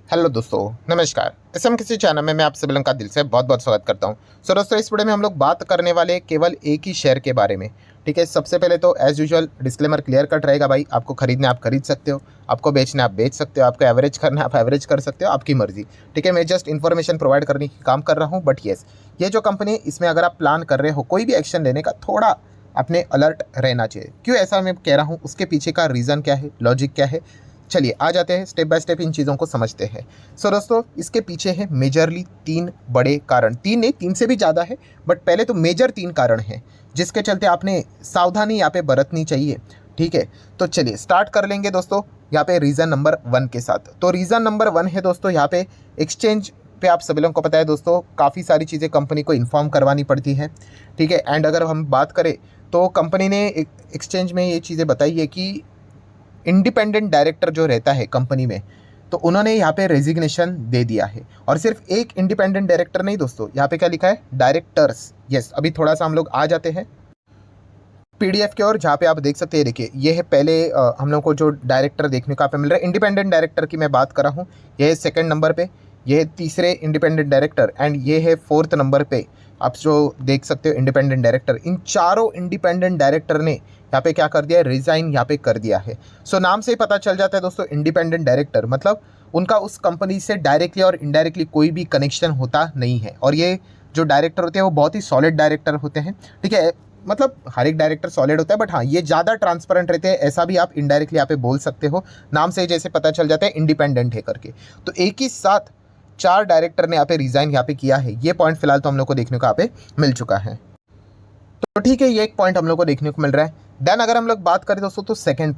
Hello दोस्तों, नमस्कार। SM किसी चैनल में मैं आप सभी लोगों का दिल से बहुत बहुत स्वागत करता हूं। दोस्तों, इस वीडियो में हम लोग बात करने वाले हैं केवल एक ही शेयर के बारे में। ठीक है, सबसे पहले तो as usual disclaimer clear cut रहेगा भाई। आपको खरीदना आप खरीद सकते हो, आपको बेचना आप बेच सकते हो, आपको एवरेज करना आप एवरेज कर सकते हो, आपकी मर्जी। ठीक है, मैं जस्ट इन्फॉर्मेशन प्रोवाइड करने की काम कर रहा हूँ। बट येस, ये जो कंपनी है इसमें अगर आप प्लान कर रहे हो कोई भी एक्शन लेने का, थोड़ा अपने अलर्ट रहना चाहिए। क्यों ऐसा मैं कह रहा हूँ, उसके पीछे का रीज़न क्या है, लॉजिक क्या है, चलिए आ जाते हैं स्टेप बाय स्टेप इन चीज़ों को समझते हैं। दोस्तों, इसके पीछे है मेजरली तीन बड़े कारण, तीन नहीं तीन से भी ज़्यादा है, बट पहले तो मेजर तीन कारण हैं जिसके चलते आपने सावधानी यहाँ पे बरतनी चाहिए। ठीक है, तो चलिए स्टार्ट कर लेंगे दोस्तों यहाँ पे रीज़न नंबर 1 के साथ। तो रीज़न नंबर 1 है दोस्तों यहाँ पे एक्सचेंज पे। आप सभी लोगों को पता है दोस्तों, काफ़ी सारी चीज़ें कंपनी को इन्फॉर्म करवानी पड़ती है। ठीक है, एंड अगर हम बात करें तो कंपनी ने एक्सचेंज में ये चीज़ें बताई है कि इंडिपेंडेंट डायरेक्टर जो रहता है कंपनी में, तो उन्होंने यहाँ पे रेजिग्नेशन दे दिया है। और सिर्फ एक इंडिपेंडेंट डायरेक्टर नहीं दोस्तों, यहाँ पे क्या लिखा है, डायरेक्टर्स। यस, अभी थोड़ा सा हम लोग आ जाते हैं पीडीएफ के और, जहाँ पे आप देख सकते हैं। देखिए, ये है पहले हम लोग को जो डायरेक्टर देखने को यहाँ पे मिल रहा है, इंडिपेंडेंट डायरेक्टर की मैं बात कर रहा हूँ। ये है सेकंड नंबर पे, ये है तीसरे इंडिपेंडेंट डायरेक्टर, एंड ये है फोर्थ नंबर पे आप जो देख सकते हो इंडिपेंडेंट डायरेक्टर। इन चारों इंडिपेंडेंट डायरेक्टर ने यहाँ पे क्या कर दिया है, रिज़ाइन यहाँ पे कर दिया है। सो नाम से ही पता चल जाता है दोस्तों, इंडिपेंडेंट डायरेक्टर मतलब उनका उस कंपनी से डायरेक्टली और इनडायरेक्टली कोई भी कनेक्शन होता नहीं है। और ये जो डायरेक्टर होते हैं वो बहुत ही सॉलिड डायरेक्टर होते हैं। ठीक है, मतलब हर एक डायरेक्टर सॉलिड होता है, बट हाँ ये ज़्यादा ट्रांसपेरेंट रहते हैं, ऐसा भी आप इनडायरेक्टली यहाँ पे बोल सकते हो। नाम से जैसे पता चल जाता है इंडिपेंडेंट है करके। तो एक ही साथ चार डायरेक्टर ने यहाँ पे रिज़ाइन यहाँ पे किया है। ये पॉइंट फिलहाल तो हम लोग को देखने को यहाँ पे मिल चुका है। तो ठीक है, ये एक पॉइंट हम लोग को देखने को मिल रहा है। देन अगर हम लोग बात करें दोस्तों, तो सेकंड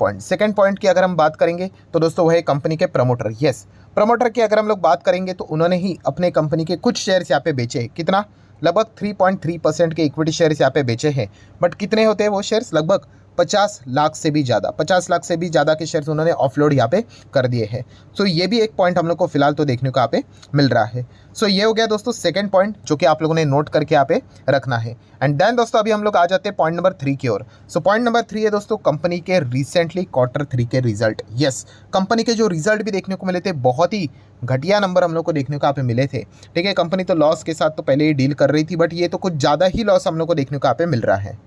पॉइंट की अगर हम बात करेंगे तो दोस्तों वह है कंपनी के प्रमोटर। यस, प्रमोटर की अगर हम लोग बात करेंगे तो उन्होंने ही अपने कंपनी के कुछ शेयर्स यहाँ पे बेचे। कितना, लगभग 3.3% के इक्विटी शेयर्स यहाँ पे बेचे हैं। बट कितने होते हैं वो शेयर्स, लगभग 50 लाख से भी ज़्यादा, 50 लाख से भी ज़्यादा के शेयर्स उन्होंने ऑफलोड यहाँ पे कर दिए हैं। सो ये भी एक पॉइंट हम लोग को फिलहाल तो देखने को यहाँ पे मिल रहा है। सो ये हो गया दोस्तों सेकंड पॉइंट, जो कि आप लोगों ने नोट करके यहाँ पे रखना है। एंड देन दोस्तों अभी हम लोग आ जाते हैं पॉइंट नंबर 3 की ओर। सो पॉइंट नंबर 3 है दोस्तों कंपनी के रिसेंटली Q3 के रिजल्ट। यस, कंपनी के जो रिजल्ट भी देखने को मिले थे, बहुत ही घटिया नंबर हम लोग को देखने को यहाँ पे मिले थे। ठीक है, कंपनी तो लॉस के साथ तो पहले ही डील कर रही थी, बट ये तो कुछ ज़्यादा ही लॉस हम लोग को देखने को यहाँ पे मिल रहा है।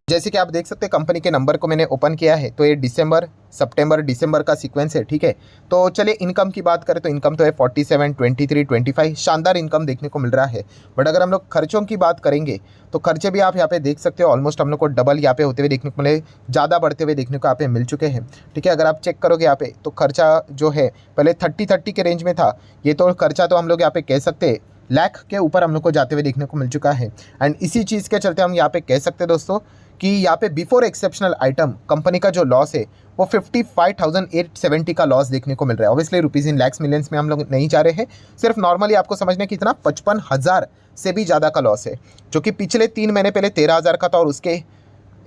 जैसे कि आप देख सकते हैं कंपनी के नंबर को मैंने ओपन किया है, तो ये दिसंबर सितंबर दिसंबर का सीक्वेंस है। ठीक है, तो चलिए इनकम की बात करें तो इनकम तो है 47, 23, 25, शानदार इनकम देखने को मिल रहा है। बट अगर हम लोग खर्चों की बात करेंगे तो खर्चे भी आप यहाँ पे देख सकते हो, ऑलमोस्ट हम लोग को डबल यहाँ पे होते हुए देखने को मिले, ज़्यादा बढ़ते हुए देखने को यहाँ पे मिल चुके हैं। ठीक है, अगर आप चेक करोगे यहाँ पे तो खर्चा जो है पहले 30 के रेंज में था, ये तो खर्चा तो हम लोग यहाँ पे कह सकते हैं लाख के ऊपर हम लोग को जाते हुए देखने को मिल चुका है। एंड इसी चीज़ के चलते हम यहाँ पे कह सकते हैं दोस्तों कि यहाँ पे बिफोर एक्सेप्शनल आइटम कंपनी का जो लॉस है वो 55,870 का लॉस देखने को मिल रहा है। Obviously rupees in lakhs millions में हम लोग नहीं जा रहे हैं, सिर्फ नॉर्मली आपको समझने की इतना 55,000 से भी ज़्यादा का लॉस है, जो कि पिछले 3 महीने पहले 13,000 का था, और उसके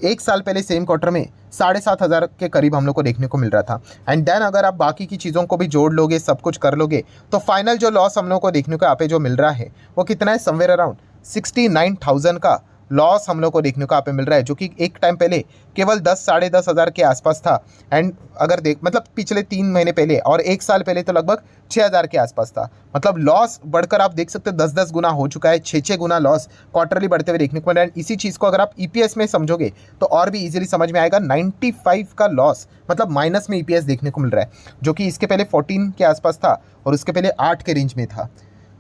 एक साल पहले सेम क्वार्टर में 7,500 के करीब हम लोग को देखने को मिल रहा था। एंड देन अगर आप बाकी की चीज़ों को भी जोड़ लोगे, सब कुछ कर लोगे, तो फाइनल जो लॉस हम लोग को देखने को यहाँ पे जो मिल रहा है वो कितना है, समवेयर अराउंड 69,000 का लॉस हम लोग को देखने को यहाँ पे मिल रहा है, जो कि एक टाइम पहले केवल 10 साढ़े 10,000 के आसपास था। एंड अगर देख मतलब पिछले 3 महीने पहले और एक साल पहले तो लगभग 6,000 के आसपास था। मतलब लॉस बढ़कर आप देख सकते हो 10-10 गुना हो चुका है, 6-6 गुना लॉस क्वार्टरली बढ़ते हुए देखने को मिल रहा है। इसी चीज़ को अगर आप ईपीएस में समझोगे तो और भी इजीली समझ में आएगा। 95 का लॉस मतलब माइनस में ईपीएस देखने को मिल रहा है, जो कि इसके पहले 14 के आसपास था और उसके पहले 8 के रेंज में था।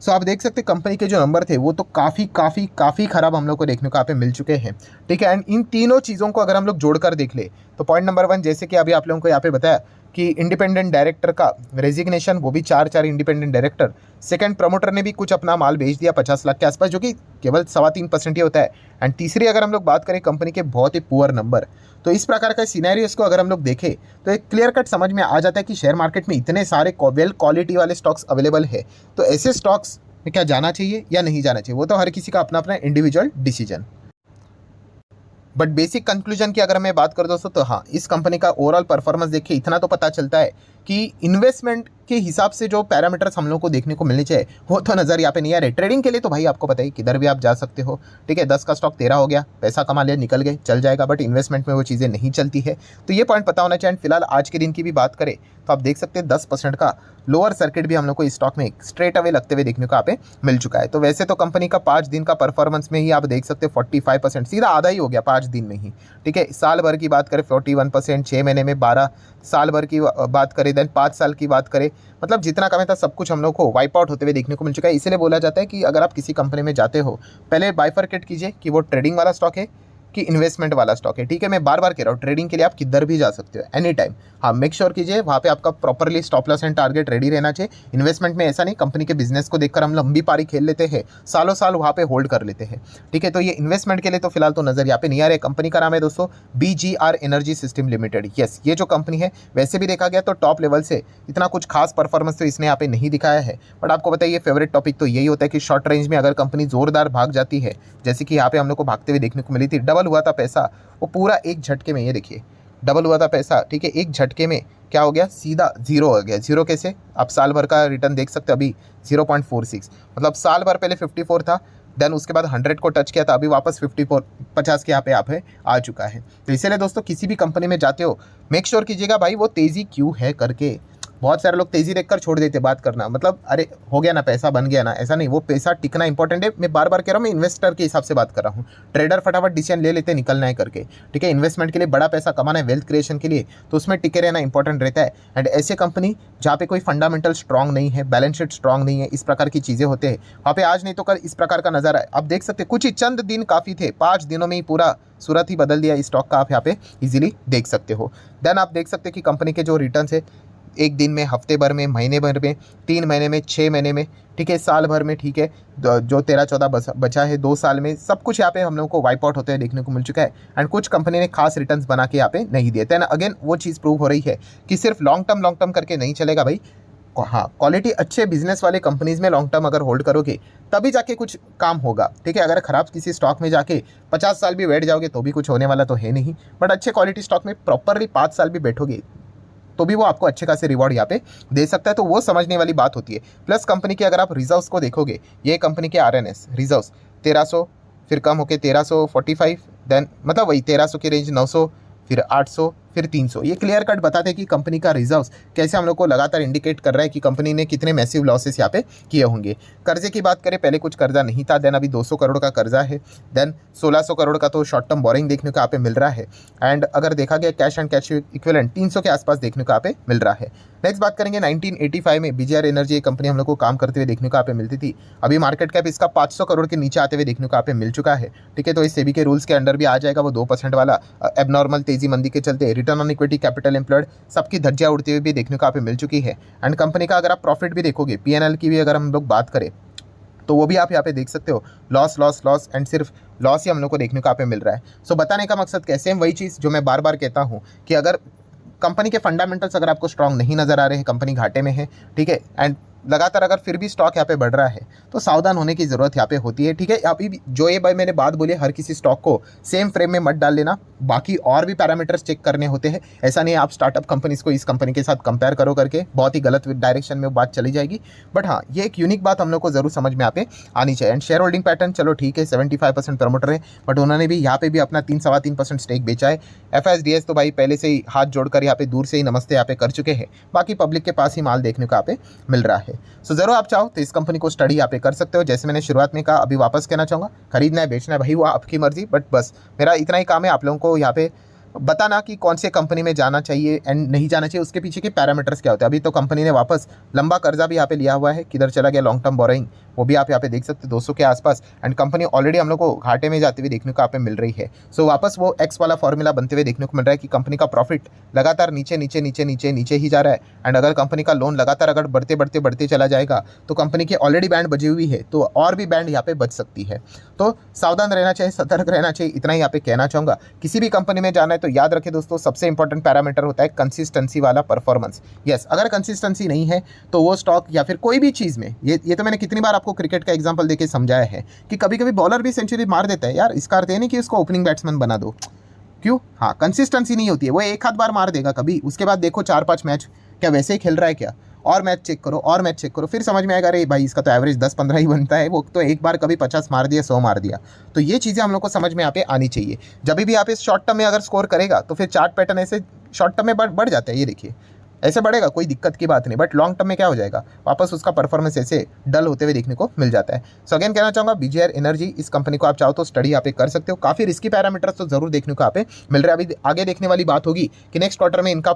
सो आप देख सकते हैं कंपनी के जो नंबर थे वो तो काफ़ी ख़राब हम लोग को देखने को यहाँ पे मिल चुके हैं। ठीक है, एंड इन तीनों चीज़ों को अगर हम लोग जोड़कर देख ले तो पॉइंट नंबर 1, जैसे कि अभी आप लोगों को यहाँ पे बताया कि इंडिपेंडेंट डायरेक्टर का रेजिग्नेशन, वो भी चार इंडिपेंडेंट डायरेक्टर। सेकंड, प्रमोटर ने भी कुछ अपना माल बेच दिया 50 लाख के आसपास, जो कि केवल 3.25% ही होता है। एंड तीसरी अगर हम लोग बात करें कंपनी के बहुत ही पुअर नंबर, तो इस प्रकार का सिनेरियोस को अगर हम लोग देखें तो एक क्लियर कट समझ में आ जाता है कि शेयर मार्केट में इतने सारे वेल क्वालिटी वाले स्टॉक्स अवेलेबल है, तो ऐसे स्टॉक्स में क्या जाना चाहिए या नहीं जाना चाहिए, वो तो हर किसी का अपना अपना individual decision. But basic conclusion की अगर मैं बात कर दोस्तों, तो हाँ इस कंपनी का ओवरऑल परफॉर्मेंस देखिए, इतना तो पता चलता है कि इन्वेस्टमेंट के हिसाब से जो पैरामीटर्स हम लोग को देखने को मिलने चाहिए वो तो नज़र यहाँ पे नहीं आ रहे। ट्रेडिंग के लिए तो भाई आपको पता है किधर भी आप जा सकते हो, ठीक है। 10 का स्टॉक 13 हो गया, पैसा कमा लिया, निकल गए, चल जाएगा। बट इन्वेस्टमेंट में वो चीज़ें नहीं चलती है, तो ये पॉइंट पता होना चाहिए। फिलहाल आज के दिन की भी बात करें तो आप देख सकते हैं 10% का लोअर सर्किट भी हम लोग को इस स्टॉक में स्ट्रेट अवे लगते हुए देखने को यहाँ पे मिल चुका है। तो वैसे तो कंपनी का 5 दिन का परफॉर्मेंस में ही आप देख सकते हैं 45%, सीधा आधा ही हो गया 5 दिन में ही, ठीक है। साल भर की बात करें 41%, 6 महीने में 12, साल भर की बात करें, देन 5 साल की बात करें, मतलब जितना कम था सब कुछ हम लोग को वाइप आउट होते हुए देखने को मिल चुका है। इसलिए बोला जाता है कि अगर आप किसी कंपनी में जाते हो पहले बाइफरकेट कीजिए कि वो ट्रेडिंग वाला स्टॉक है कि इन्वेस्टमेंट वाला स्टॉक है, ठीक है। मैं बार बार कह रहा हूँ ट्रेडिंग के लिए आप किधर भी जा सकते हो एनी टाइम, हाँ मेक श्योर कीजिए वहाँ पे आपका properly stop loss and target ready रहना चाहिए। इन्वेस्टमेंट में ऐसा नहीं, कंपनी के बिजनेस को देखकर हम लंबी पारी खेल लेते हैं, सालों साल वहाँ पे होल्ड कर लेते हैं, ठीक है। तो ये इन्वेस्टमेंट के लिए तो फिलहाल तो नजर यहाँ पे नहीं आ रहा है। कंपनी का नाम है दोस्तों BGR energy system limited. Yes, ये जो कंपनी है वैसे भी देखा गया तो टॉप लेवल से इतना कुछ खास परफॉर्मेंस तो इसने यहाँ पे नहीं दिखाया है। बट आपको बताइए फेवरेट टॉपिक तो यही होता है कि शॉर्ट रेंज में अगर कंपनी जोरदार भाग जाती है, जैसे कि यहाँ पे हम लोग को भागते हुए देखने को मिली थी, डबल हुआ था पैसा, वो पूरा एक झटके में, ये देखिए डबल हुआ था पैसा, ठीक है। एक झटके में क्या हो गया, सीधा जीरो हो गया। जीरो कैसे, आप साल भर का रिटर्न देख सकते हैं, अभी 0.46, मतलब साल भर पहले 54 था, देन उसके बाद 100 को टच किया था, अभी वापस 50 के यहाँ पे आप है आ चुका है। तो इसीलिए दोस्तों किसी भी कंपनी में जाते हो मेक श्योर कीजिएगा भाई वो तेज़ी क्यों है करके। बहुत सारे लोग तेज़ी देखकर छोड़ देते बात करना, मतलब अरे हो गया ना पैसा बन गया ना, ऐसा नहीं, वो पैसा टिकना इंपॉर्टेंट है। मैं बार बार कह रहा हूँ, मैं इन्वेस्टर के हिसाब से बात कर रहा हूँ। ट्रेडर फटाफट डिसीजन ले लेते निकलना है करके, ठीक है। इन्वेस्टमेंट के लिए बड़ा पैसा कमाना है, वेल्थ क्रिएशन के लिए, तो उसमें टिके रहना इंपॉर्टेंट रहता है। एंड ऐसे कंपनी जहाँ पे कोई फंडामेंटल स्ट्रॉन्ग नहीं है, बैलेंस शीट स्ट्रॉन्ग नहीं है, इस प्रकार की चीज़ें होते हैं वहाँ पे आज नहीं तो कल इस प्रकार का नज़ारा है। आप देख सकते कुछ ही चंद दिन काफ़ी थे, 5 दिनों में ही पूरा सूरत ही बदल दिया इस स्टॉक का, आप यहाँ पे इजीली देख सकते हो। देन आप देख सकते हैं कि कंपनी के जो रिटर्न्स है एक दिन में, हफ्ते भर में, महीने भर में, 3 महीने में, 6 महीने में, ठीक है, साल भर में, ठीक है, जो 13-14 बचा है 2 साल में, सब कुछ यहाँ पे हम लोग को वाइप आउट होते हुए देखने को मिल चुका है। एंड कुछ कंपनी ने खास रिटर्न्स बना के यहाँ पे नहीं दिए। देन अगेन वो चीज़ प्रूव हो रही है कि सिर्फ लॉन्ग टर्म करके नहीं चलेगा भाई। हाँ, क्वालिटी अच्छे बिजनेस वाले कंपनीज में लॉन्ग टर्म अगर होल्ड करोगे तभी जाके कुछ काम होगा, ठीक है। अगर खराब किसी स्टॉक में जाके 50 साल भी बैठ जाओगे तो भी कुछ होने वाला तो है नहीं। बट अच्छे क्वालिटी स्टॉक में प्रॉपरली 5 साल भी बैठोगे तो भी वो आपको अच्छे खासे रिवॉर्ड यहाँ पे दे सकता है, तो वो समझने वाली बात होती है। प्लस कंपनी के अगर आप रिजर्व्स को देखोगे, ये कंपनी के RNS रिजर्व्स 1300, फिर कम होके 1345, देन मतलब वही 1300 की रेंज, 900, फिर 800, फिर 300। ये क्लियर कट बताते हैं कि कंपनी का रिजर्व्स कैसे हम लोग को लगातार इंडिकेट कर रहा है कि कंपनी ने कितने मैसिव लॉसेस यहाँ पे किए होंगे। कर्जे की बात करें, पहले कुछ कर्जा नहीं था, देन अभी 200 करोड़ का कर्जा है, देन 1600 करोड़ का तो शॉर्ट टर्म बोरिंग देखने को यहाँ पे मिल रहा है। एंड अगर देखा गया कैश एंड कैश इक्विवेलेंट 300 के आसपास देखने को यहाँ पे मिल रहा है। नेक्स्ट बात करेंगे 1985 में BGR एनर्जी कंपनी हम लोग को काम करते हुए देखने को यहाँ पे मिलती थी। अभी मार्केट कैप इसका 500 करोड़ के नीचे आते हुए देखने को यहाँ पे मिल चुका है, ठीक है। तो इस सेबी के रूल्स के अंडर भी आ जाएगा वो 2% वाला एबनॉर्मल तेजी मंदी के चलते return on equity, capital employed, सबकी धज्जियां उड़ती हुई भी देखने को यहाँ पे मिल चुकी है। एंड कंपनी का अगर आप प्रॉफिट भी देखोगे, P&L की भी अगर हम लोग बात करें तो वो भी आप यहाँ पे देख सकते हो, लॉस एंड सिर्फ लॉस ही हम लोग को देखने को यहाँ पे मिल रहा है। सो बताने का मकसद कैसे है, वही चीज़ जो मैं बार बार कहता हूँ कि अगर कंपनी के फंडामेंटल्स अगर आपको स्ट्रांग नहीं नजर आ रहे हैं, कंपनी घाटे में है, ठीक है, एंड लगातार अगर फिर भी स्टॉक यहाँ पे बढ़ रहा है तो सावधान होने की ज़रूरत यहाँ पे होती है, ठीक है। अभी भी जो ये भाई मैंने बात बोली, हर किसी स्टॉक को सेम फ्रेम में मत डाल लेना, बाकी और भी पैरामीटर्स चेक करने होते हैं। ऐसा नहीं आप स्टार्टअप कंपनीज को इस कंपनी के साथ कंपेयर करो करके बहुत ही गलत डायरेक्शन में बात चली जाएगी। बट हाँ, ये एक यूनिक बात हम लोग को जरूर समझ में यहाँ पे आनी चाहिए। एंड शेयर होल्डिंग पैटर्न चलो ठीक है, 75% प्रमोटर है, बट उन्होंने भी यहाँ पे भी अपना 3-3.25% स्टेक बेचा है। FSDS तो भाई पहले से ही हाथ जोड़कर यहाँ पे दूर से ही नमस्ते यहाँ पे कर चुके हैं, बाकी पब्लिक के पास ही माल देखने को यहाँ पे मिल रहा है। सो जरूर आप चाहो तो इस कंपनी को स्टडी यहाँ पे कर सकते हो। जैसे मैंने शुरुआत में कहा, अभी वापस कहना चाहूँगा, खरीदना है बेचना है भाई वो आपकी मर्जी, बट बस मेरा इतना ही काम है आप लोगों को यहाँ पे बताना कि कौन से कंपनी में जाना चाहिए एंड नहीं जाना चाहिए, उसके पीछे के पैरामीटर्स क्या होते हैं। अभी तो कंपनी ने वापस लंबा कर्जा भी यहाँ पे लिया हुआ है, किधर चला गया लॉन्ग टर्म बोरोइंग, वो भी आप यहाँ पे देख सकते हैं 200 के आसपास। एंड कंपनी ऑलरेडी हम लोग को घाटे में जाते हुए देखने को यहाँ पे मिल रही है। सो वापस वो एक्स वाला फॉर्मूला बनते हुए देखने को मिल रहा है कि कंपनी का प्रॉफिट लगातार नीचे नीचे नीचे नीचे नीचे ही जा रहा है। एंड अगर कंपनी का लोन लगातार अगर बढ़ते चला जाएगा तो कंपनी की ऑलरेडी बैंड बजी हुई है, तो और भी बैंड यहाँ पे बच सकती है। तो सावधान रहना चाहिए, सतर्क रहना चाहिए, इतना ही यहाँ पे कहना चाहूँगा। किसी भी कंपनी में जाना है तो याद रखें दोस्तों, सबसे इंपॉर्टेंट पैरामीटर होता है कंसिस्टेंसी वाला परफॉर्मेंस। यस, अगर कंसिस्टेंसी नहीं है तो वो स्टॉक या फिर कोई भी चीज़ में, ये तो मैंने कितनी बार आपको क्रिकेट का एग्जांपल देके समझाया है कि कभी कभी बॉलर भी सेंचुरी मार देता है यार, इसका अर्थ ये नहीं कि उसको ओपनिंग बैट्समैन बना दो। क्यों? हाँ, कंसिस्टेंसी नहीं होती है। वो एक आध बार मार देगा कभी, उसके बाद देखो 4-5 मैच क्या वैसे ही खेल रहा है क्या? और मैच चेक करो, और मैच चेक करो, फिर समझ में आएगा अरे भाई इसका तो एवरेज 10-15 ही बनता है, वो तो एक बार कभी 50 मार दिया, 100 मार दिया। तो ये चीज़ें हम लोग को समझ में यहाँ पे आनी चाहिए। जब भी आप इस शॉर्ट टर्म में अगर स्कोर करेगा तो फिर चार्ट पैटर्न ऐसे शॉर्ट टर्म में बढ़ जाता है, ये देखिए ऐसे बढ़ेगा, कोई दिक्कत की बात नहीं। बट लॉन्ग टर्म में क्या हो जाएगा, वापस उसका परफॉर्मेंस ऐसे डल होते हुए देखने को मिल जाता है। सो अगेन कहना चाहूँगा बीजीआर एनर्जी, इस कंपनी को आप चाहो तो स्टडी यहाँ पे कर सकते हो। काफ़ी रिस्की पैरामीटर्स तो जरूर देखने को यहाँ पे मिल रहा है। अभी आगे देखने वाली बात होगी कि नेक्स्ट क्वार्टर में इनका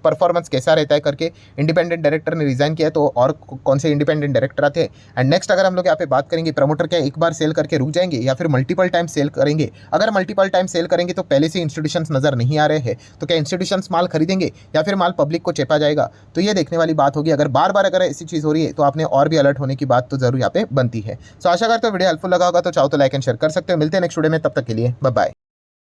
परफॉर्मेंस कैसा रहता है करके। इंडिपेंडेंट डायरेक्टर ने रिजाइन किया तो और कौन से इंडिपेंडेंट डायरेक्टर आते हैं। एंड नेक्स्ट अगर हम लोग यहाँ पे बात करेंगे, प्रमोटर क्या एक बार सेल करके रुक जाएंगे या फिर मल्टीपल टाइम सेल करेंगे? अगर मल्टीपल टाइम सेल करेंगे तो पहले से इंस्टीट्यूशंस नजर नहीं आ रहे हैं, तो क्या इंस्टीट्यूशंस माल खरीदेंगे या फिर माल पब्लिक को चेपा जाएगा? तो ये देखने वाली बात होगी। अगर बार बार अगर ऐसी चीज़ हो रही है तो आपने और भी अलर्ट होने की बात तो जरूर यहाँ पे बनती है। सो आशा करते हो वीडियो हेल्पफुल लगा होगा, तो चाहो तो लाइक एंड शेयर कर सकते हो। मिलते हैं नेक्स्ट वीडियो में, तब तक के लिए बाय बाय।